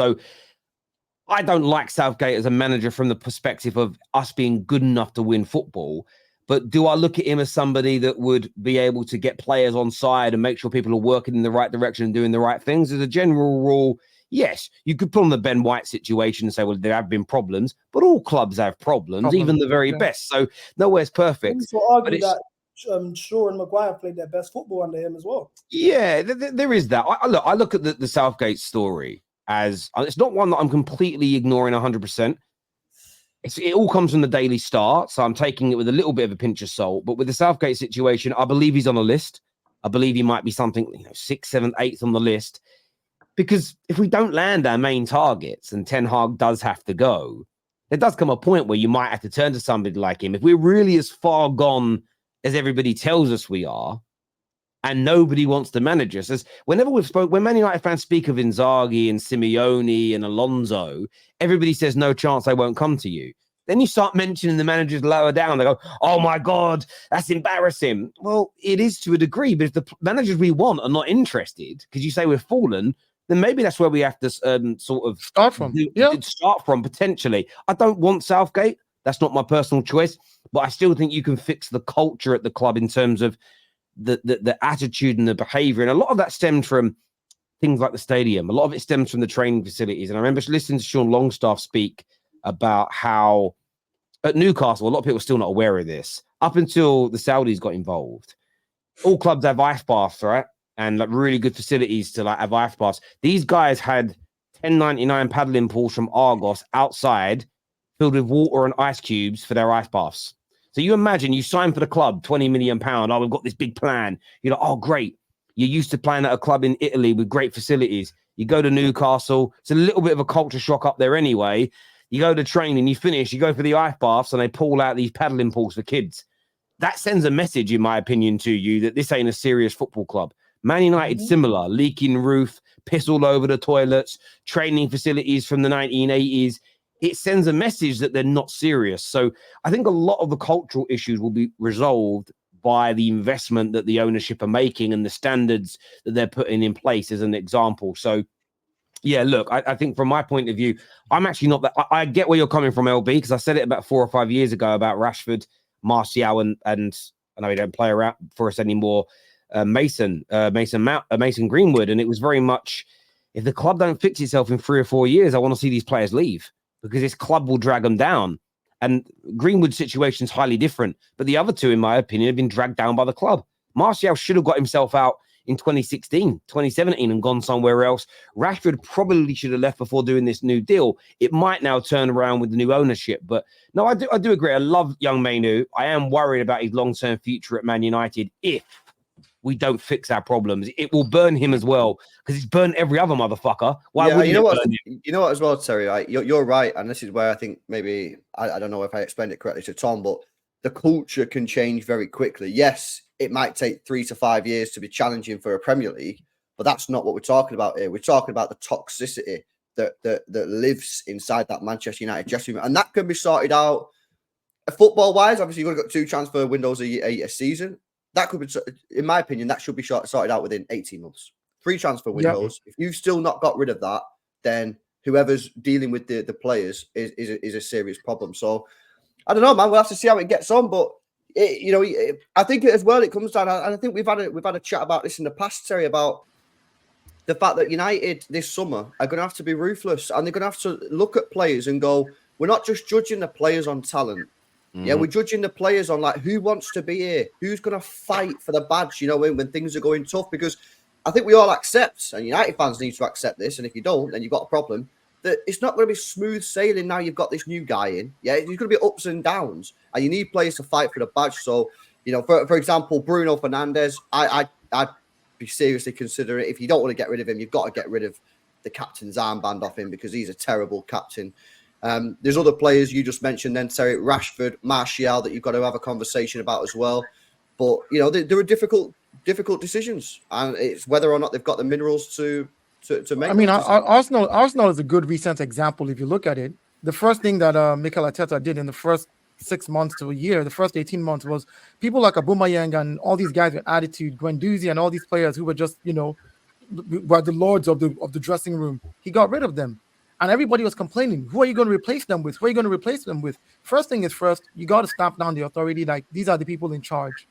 So I don't like Southgate as a manager from the perspective of us being good enough to win football. But do I look at him as somebody that would be able to get players on side and make sure people are working in the right direction and doing the right things? As a general rule, yes, you could put on the Ben White situation and say, well, there have been problems, but all clubs have problems, even the very best. So nowhere's perfect. You argue that Shaw and Maguire played their best football under him as well. Yeah, there is that. I look at the Southgate story as it's not one that I'm completely ignoring 100%. It all comes from the Daily Star, so I'm taking it with a little bit of a pinch of salt. But with the Southgate situation, I believe he's on a list. I believe he might be something, 6th, 7th, 8th on the list. Because if we don't land our main targets and Ten Hag does have to go, there does come a point where you might have to turn to somebody like him. If we're really as far gone as everybody tells us we are, and nobody wants to manage us. As whenever when Man United fans speak of Inzaghi and Simeone and Alonso, everybody says no chance they won't come to you. Then you start mentioning the managers lower down. They go, oh my God, that's embarrassing. Well, it is to a degree, but if the managers we want are not interested, because you say we've fallen, then maybe that's where we have to sort of start from. Start from potentially. I don't want Southgate. That's not my personal choice, but I still think you can fix the culture at the club in terms of the attitude and the behavior. And a lot of that stems from things like the stadium. A lot of it stems from the training facilities. And I remember listening to Sean Longstaff speak about how at Newcastle, a lot of people are still not aware of this. Up until the Saudis got involved, all clubs have ice baths, right? And like really good facilities to like have ice baths. These guys had $10.99 paddling pools from Argos outside filled with water and ice cubes for their ice baths. So you imagine you sign for the club, £20 million. Oh, we've got this big plan. You're like, oh, great. You're used to playing at a club in Italy with great facilities. You go to Newcastle. It's a little bit of a culture shock up there anyway. You go to training, you finish, you go for the ice baths, and they pull out these paddling pools for kids. That sends a message, in my opinion, to you that this ain't a serious football club. Man United, similar, leaking roof, piss all over the toilets, training facilities from the 1980s. It sends a message that they're not serious. So I think a lot of the cultural issues will be resolved by the investment that the ownership are making and the standards that they're putting in place as an example. So, yeah, look, I think from my point of view, I'm actually not that. I get where you're coming from, LB, because I said it about 4 or 5 years ago about Rashford, Martial, and I know he don't play around for us anymore, Mason Greenwood. And it was very much, if the club don't fix itself in 3 or 4 years, I want to see these players leave, because this club will drag them down. And Greenwood's situation is highly different. But the other two, in my opinion, have been dragged down by the club. Martial should have got himself out in 2016, 2017 and gone somewhere else. Rashford probably should have left before doing this new deal. It might now turn around with the new ownership. But no, I do agree. I love young Mainu. I am worried about his long-term future at Man United if we don't fix our problems. It will burn him as well, because it's burnt every other motherfucker. Why would you know what as well, Terry, right? You're right, and this is where I think maybe I don't know if I explained it correctly to Tom, but the culture can change very quickly. Yes, it might take 3 to 5 years to be challenging for a Premier League, but that's not what we're talking about here. We're talking about the toxicity that lives inside that Manchester United dressing room, and that can be sorted out football wise. Obviously, you've got 2 transfer windows a season. That could be, in my opinion, that should be sorted out within 18 months. 3 transfer windows. Yep. If you've still not got rid of that, then whoever's dealing with the players is a serious problem. So I don't know, man. We'll have to see how it gets on. But I think as well it comes down, and I think we've had a chat about this in the past, Terry, about the fact that United this summer are going to have to be ruthless, and they're going to have to look at players and go, we're not just judging the players on talent. Yeah, we're judging the players on like who wants to be here, who's going to fight for the badge, when things are going tough. Because I think we all accept, and United fans need to accept this, and if you don't, then you've got a problem, that it's not going to be smooth sailing now you've got this new guy in. Yeah, there's going to be ups and downs, and you need players to fight for the badge. So, for example, Bruno Fernandes, I'd be seriously considering, if you don't want to get rid of him, you've got to get rid of the captain's armband off him, because he's a terrible captain. There's other players you just mentioned then, Terry, Rashford, Martial, that you've got to have a conversation about as well. But, there are difficult decisions, and it's whether or not they've got the minerals to make. I mean, Arsenal is a good recent example if you look at it. The first thing that Mikel Arteta did in the first 6 months to a year, the first 18 months, was people like Aubameyang and all these guys with attitude, Guendouzi and all these players who were just, were the lords of the dressing room. He got rid of them. And everybody was complaining, who are you going to replace them with? Who are you going to replace them with? First thing is first, you got to stamp down the authority. Like, these are the people in charge.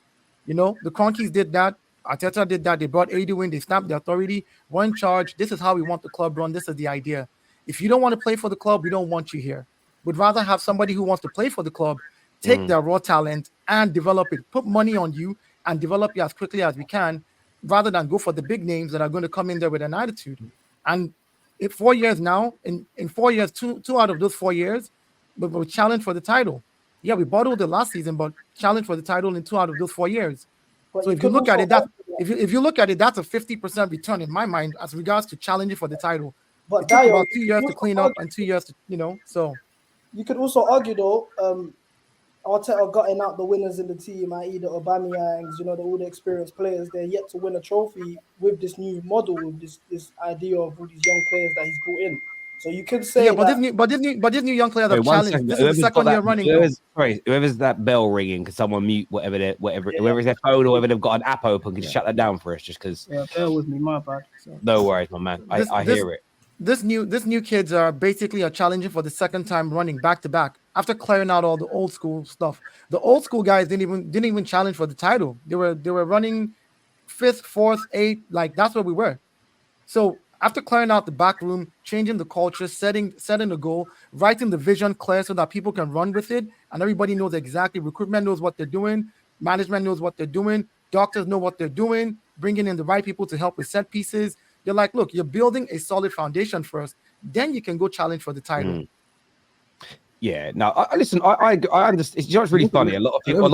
You know, the Cronkies did that. Arteta did that. They brought Edu in. They stamped the authority. We're in charge. This is how we want the club run. This is the idea. If you don't want to play for the club, we don't want you here. We'd rather have somebody who wants to play for the club, take their raw talent and develop it, put money on you and develop you as quickly as we can, rather than go for the big names that are going to come in there with an attitude. And in 4 years now, in 4 years, two out of those 4 years, we challenged for the title. Yeah, we bottled it last season, but challenged for the title in 2 out of those 4 years. But So if you look at it, if you look at it, that's a 50% return in my mind as regards to challenging for the title. But It took Dio, about 2 years to clean up and 2 years to, so you could also argue though, Arteta gutting out the winners in the team, i.e. the Aubameyangs, all the experienced players. They're yet to win a trophy with this new model, with this idea of all these young players that he's brought in. So you could say, yeah, but this new young players have challenged. This is the second year running. Whoever's that bell ringing, can someone mute whoever's their phone or whether they've got an app open, can you shut that down for us? Just because. Yeah, bear with me, my bad. So. No worries, my man. I hear it. This new kids are basically challenging for the second time running back to back after clearing out all the old school stuff. The old school guys didn't even challenge for the title. They were running 5th, 4th, 8th, like that's where we were. So after clearing out the back room, changing the culture, setting the goal, writing the vision clear so that people can run with it, and everybody knows exactly. Recruitment knows what they're doing, management knows what they're doing, doctors know what they're doing, bringing in the right people to help with set pieces. They're like, look, you're building a solid foundation first, then you can go challenge for the title. Yeah, no, I listen. I understand. It's really funny. A lot of people.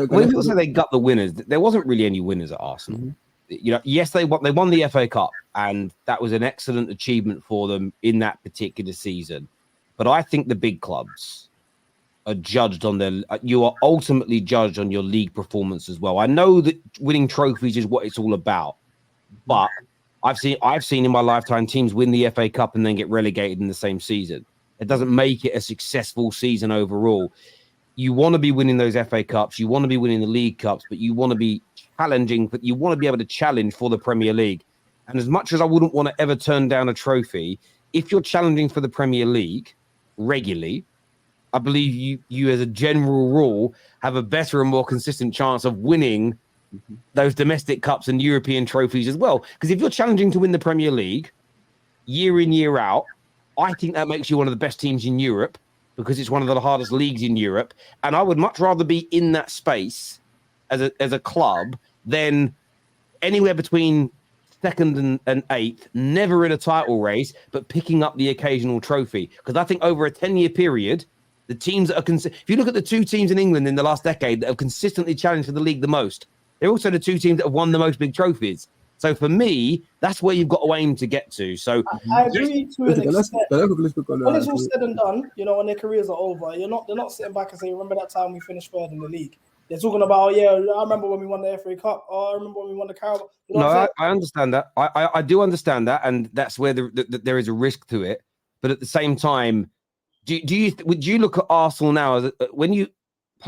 When people say they got the winners, there wasn't really any winners at Arsenal. Yes, they won the FA Cup, and that was an excellent achievement for them in that particular season. But I think the big clubs are judged on their. You are ultimately judged on your league performance as well. I know that winning trophies is what it's all about, but I've seen in my lifetime teams win the FA Cup and then get relegated in the same season. It doesn't make it a successful season overall. You want to be winning those FA Cups, you want to be winning the League Cups, but you want to be challenging, but you want to be able to challenge for the Premier League. And as much as I wouldn't want to ever turn down a trophy, if you're challenging for the Premier League regularly, I believe you as a general rule have a better and more consistent chance of winning those domestic cups and European trophies as well. Because if you're challenging to win the Premier League year in, year out, I think that makes you one of the best teams in Europe because it's one of the hardest leagues in Europe. And I would much rather be in that space as a club than anywhere between 2nd and 8th, never in a title race, but picking up the occasional trophy. Because I think over a 10-year period, the teams that are if you look at the 2 teams in England in the last decade that have consistently challenged for the league the most, they're also the 2 teams that have won the most big trophies. So for me, that's where you've got to aim to get to. So I agree to an extent. When it's all said and done, when their careers are over, they're not sitting back and saying, "Remember that time we finished 3rd in the league." They're talking about, I remember when we won the FA Cup. I remember when we won the Carabao. I understand that. I do understand that, and that's where there is a risk to it. But at the same time, would you look at Arsenal now as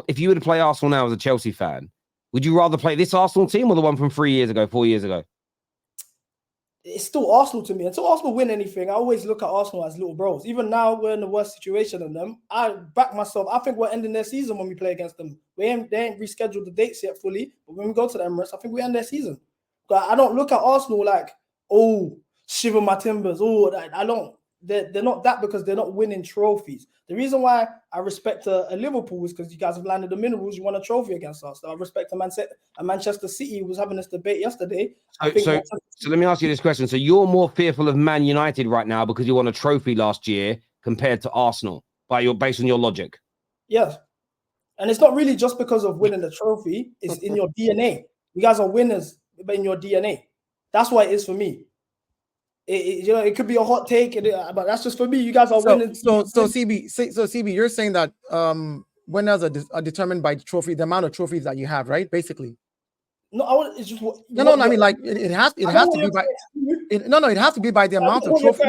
if you were to play Arsenal now as a Chelsea fan? Would you rather play this Arsenal team or the one from 4 years ago? It's still Arsenal to me. Until Arsenal win anything, I always look at Arsenal as little bros. Even now, we're in the worst situation than them. I back myself. I think we're ending their season when we play against them. They ain't rescheduled the dates yet fully, but when we go to the Emirates, I think we end their season. But I don't look at Arsenal like, shiver my timbers. I don't. They're not that because they're not winning trophies. The reason why I respect a Liverpool is because you guys have landed the minerals. You won a trophy against us. I respect a Manchester City was having this debate yesterday. So let me ask you this question. So you're more fearful of Man United right now because you won a trophy last year compared to Arsenal based on your logic? Yes. And it's not really just because of winning the trophy. It's in your DNA. You guys are winners in your DNA. That's why it is for me. It could be a hot take, but that's just for me. You guys are winning. So CB, you're saying that winners are determined by the amount of trophies that you have, right? Basically. No, it's just I mean, like it has to be by. It has to be by the amount of trophies.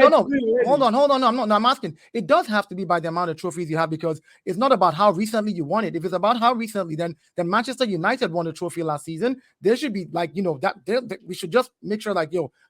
Hold on. No, I'm asking. It does have to be by the amount of trophies you have because it's not about how recently you won it. If it's about how recently, then Manchester United won a trophy last season. There should be we should just make sure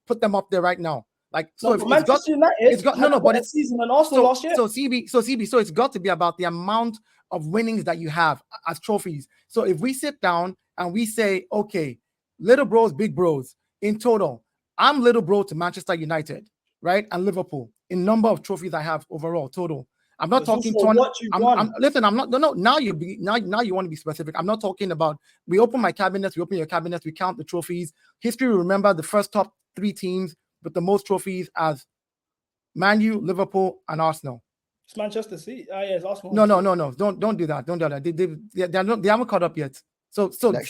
put them up there right now. Like, No, so but if Manchester United, it's got no, had a but better it's season than Arsenal last year. so CB, so it's got to be about the amount of winnings that you have as trophies. So if we sit down and we say, okay, little bros, big bros, in total, I'm little bro to Manchester United, right, and Liverpool in number of trophies I have overall total. I'm not It's talking also what you've won. listen, I'm not no. Now you want to be specific. I'm not talking about we open my cabinets, we open your cabinets, we count the trophies. History will remember the first top 3 teams with the most trophies as Man U, Liverpool, and Arsenal. It's Manchester City. Yeah, it's Arsenal. No. Don't do that. Don't do that. They haven't caught up yet. So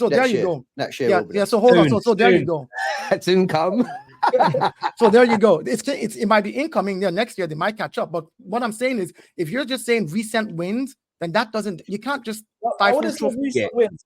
there you go. Next year, Yeah, will be yeah. So hold on. So there you soon. go. That's income. So there you go. It might be incoming there next year. They might catch up. But what I'm saying is, if you're just saying recent wins, then that doesn't. You can't just I wouldn't say trophy. recent wins.